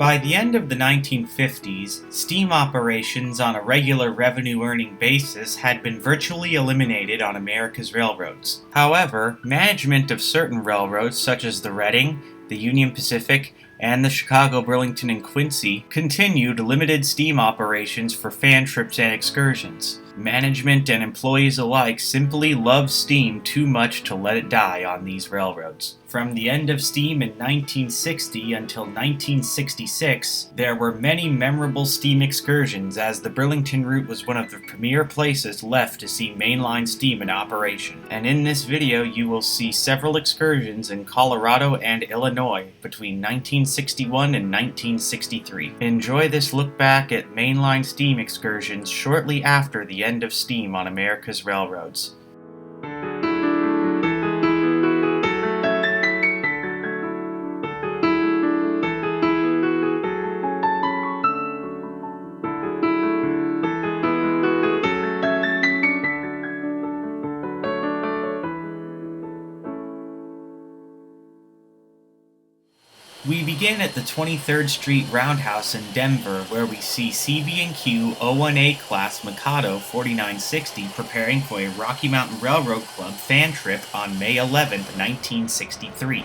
By the end of the 1950s, steam operations on a regular revenue-earning basis had been virtually eliminated on America's railroads. However, management of certain railroads such as the Reading, the Union Pacific, and the Chicago, Burlington, and Quincy continued limited steam operations for fan trips and excursions. Management and employees alike simply loved steam too much to let it die on these railroads. From the end of steam in 1960 until 1966, there were many memorable steam excursions, as the Burlington route was one of the premier places left to see mainline steam in operation. And in this video you will see several excursions in Colorado and Illinois between 1961 and 1963. Enjoy this look back at mainline steam excursions shortly after the end of steam on America's railroads. We begin at the 23rd Street Roundhouse in Denver, where we see CB&Q 01A Class Mikado 4960 preparing for a Rocky Mountain Railroad Club fan trip on May 11, 1963.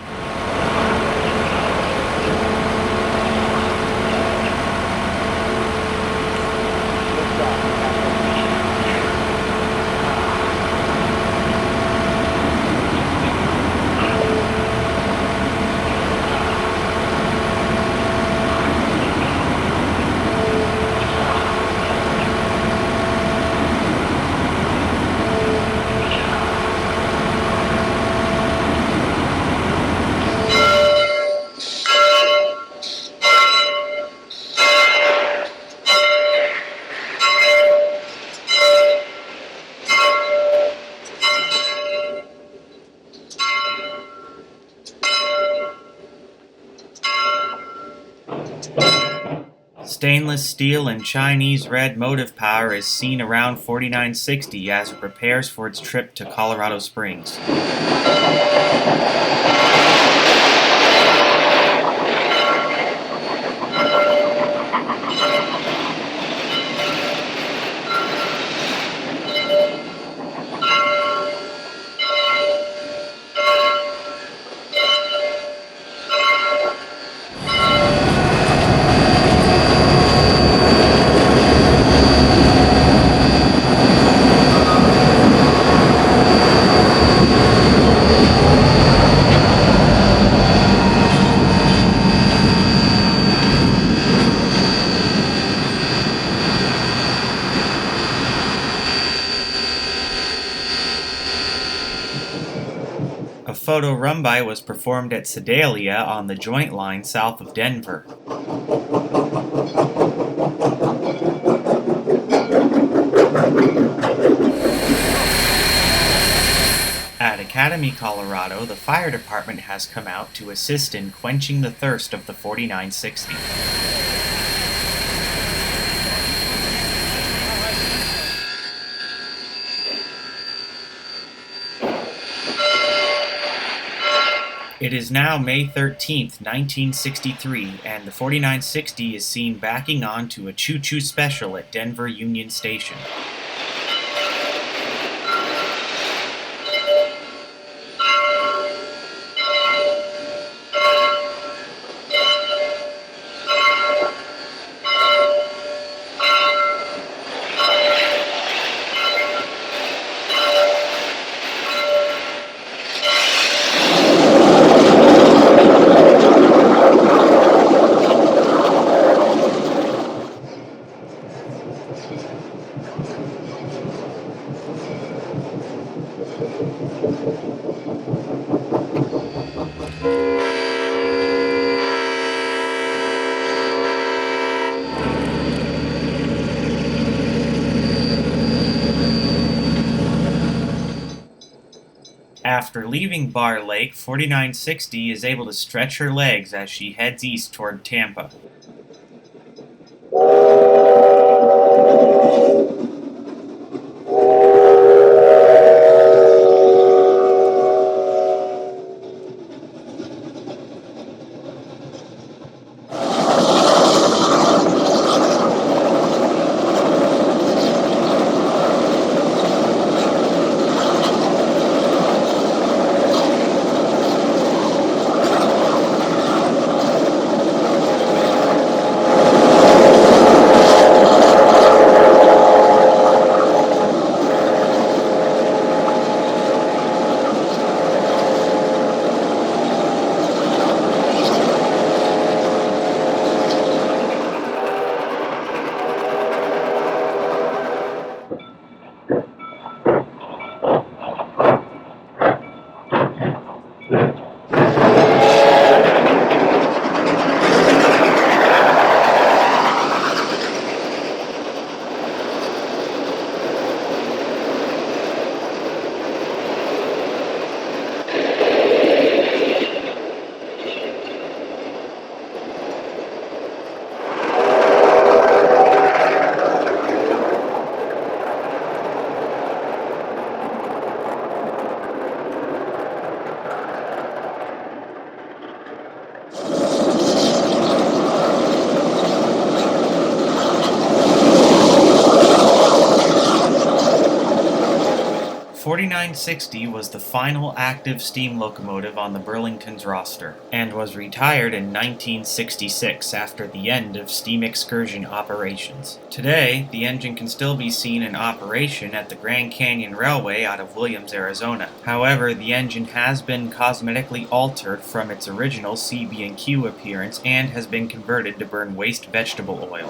Stainless steel and Chinese red motive power is seen around 4960 as it prepares for its trip to Colorado Springs. A photo run-by was performed at Sedalia on the joint line south of Denver. At Academy, Colorado, the fire department has come out to assist in quenching the thirst of the 4960. It is now May 13th, 1963, and the 4960 is seen backing on to a choo-choo special at Denver Union Station. After leaving Bar Lake, 4960 is able to stretch her legs as she heads east toward Tampa. 4960 was the final active steam locomotive on the Burlington's roster, and was retired in 1966 after the end of steam excursion operations. Today, the engine can still be seen in operation at the Grand Canyon Railway out of Williams, Arizona. However, the engine has been cosmetically altered from its original CB&Q appearance and has been converted to burn waste vegetable oil.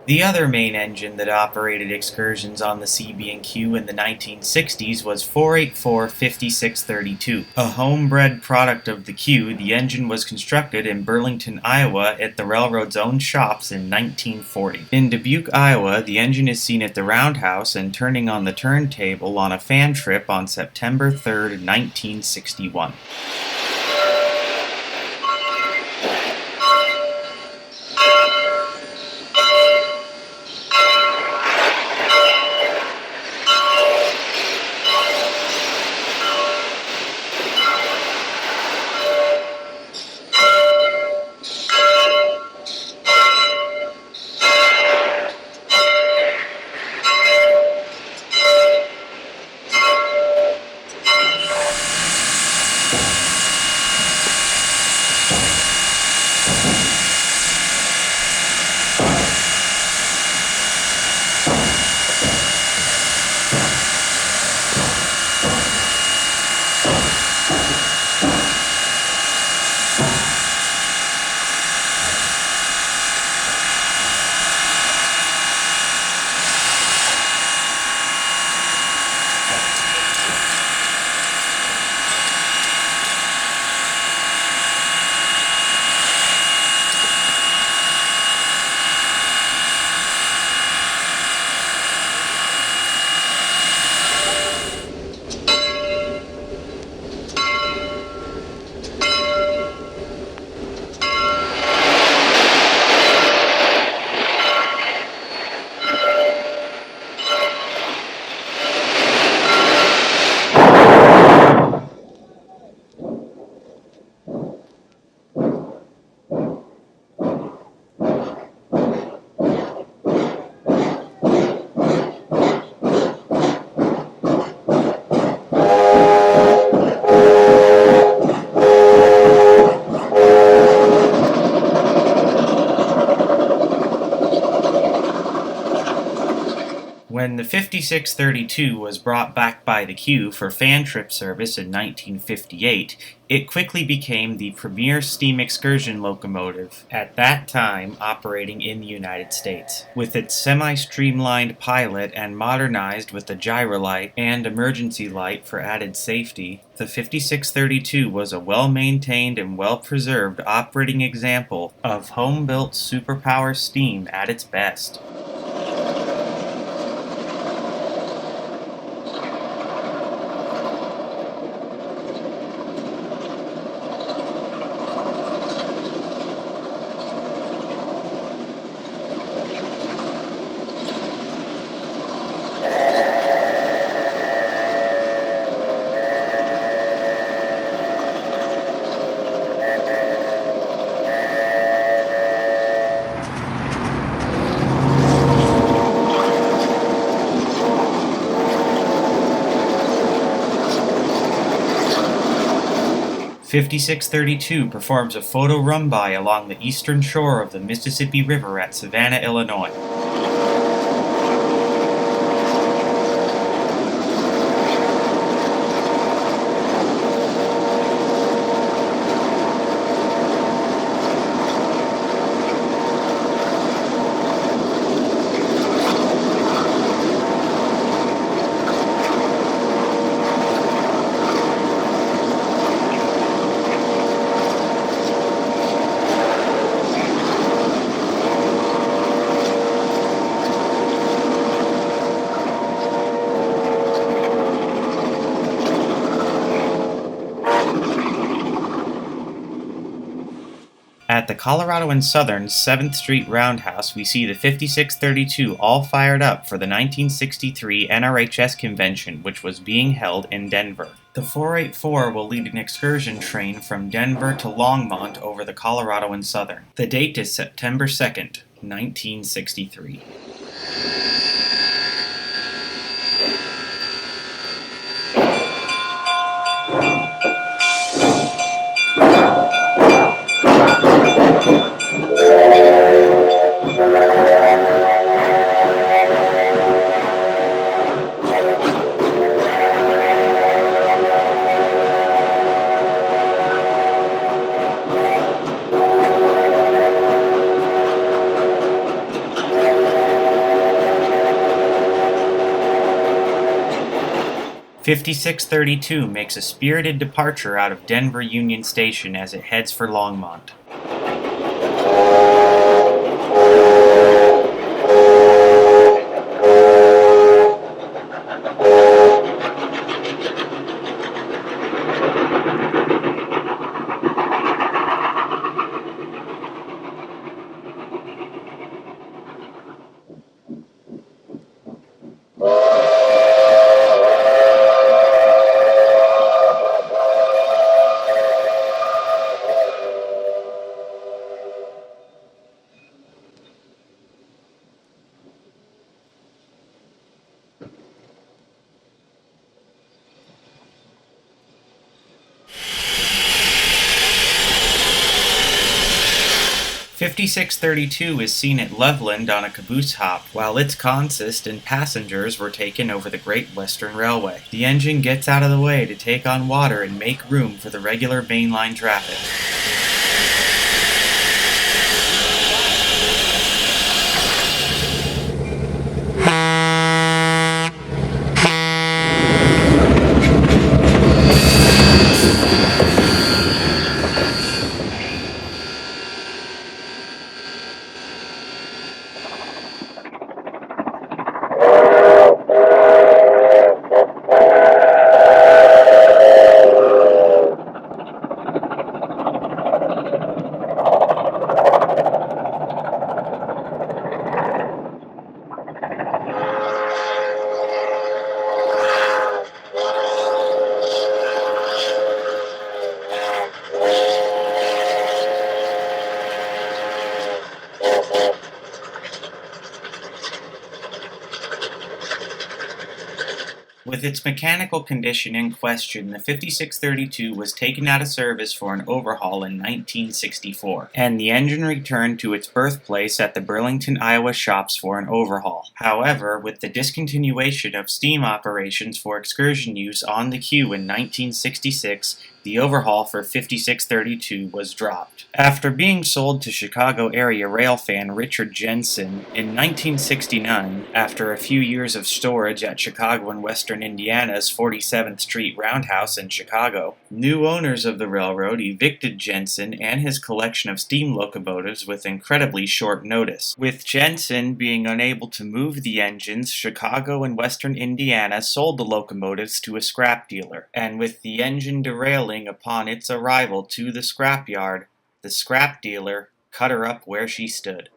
The other main engine that operated excursions on the CB&Q in the 1960s was 484-5632. A homebred product of the Q, the engine was constructed in Burlington, Iowa at the railroad's own shops in 1940. In Dubuque, Iowa, the engine is seen at the roundhouse and turning on the turntable on a fan trip on September 3, 1961. When the 5632 was brought back by the Q for fan trip service in 1958, it quickly became the premier steam excursion locomotive, at that time operating in the United States. With its semi-streamlined pilot and modernized with a gyrolight and emergency light for added safety, the 5632 was a well-maintained and well-preserved operating example of home-built superpower steam at its best. "5632 performs a photo run-by along the eastern shore of the Mississippi River at Savannah, Illinois. the Colorado and Southern's 7th Street Roundhouse, we see the 5632 all fired up for the 1963 NRHS convention, which was being held in Denver. The 484 will lead an excursion train from Denver to Longmont over the Colorado and Southern. The date is September 2nd, 1963. "5632 makes a spirited departure out of Denver Union Station as it heads for Longmont. "5632 is seen at Loveland on a caboose hop, while its consist and passengers were taken over the Great Western Railway. The engine gets out of the way to take on water and make room for the regular mainline traffic. With its mechanical condition in question, the 5632 was taken out of service for an overhaul in 1964, and the engine returned to its birthplace at the Burlington, Iowa shops for an overhaul. However, with the discontinuation of steam operations for excursion use on the queue in 1966, the overhaul for 5632 was dropped. After being sold to Chicago area rail fan Richard Jensen in 1969, after a few years of storage at Chicago and Western Indiana's 47th Street Roundhouse in Chicago, new owners of the railroad evicted Jensen and his collection of steam locomotives with incredibly short notice. With Jensen being unable to move the engines, Chicago and Western Indiana sold the locomotives to a scrap dealer, and with the engine derailing upon its arrival to the scrapyard, the scrap dealer cut her up where she stood.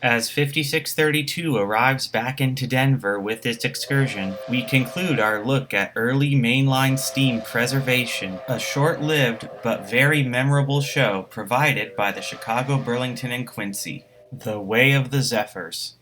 As 5632 arrives back into Denver with its excursion, we conclude our look at early mainline steam preservation, a short-lived but very memorable show provided by the Chicago, Burlington, and Quincy, The Way of the Zephyrs.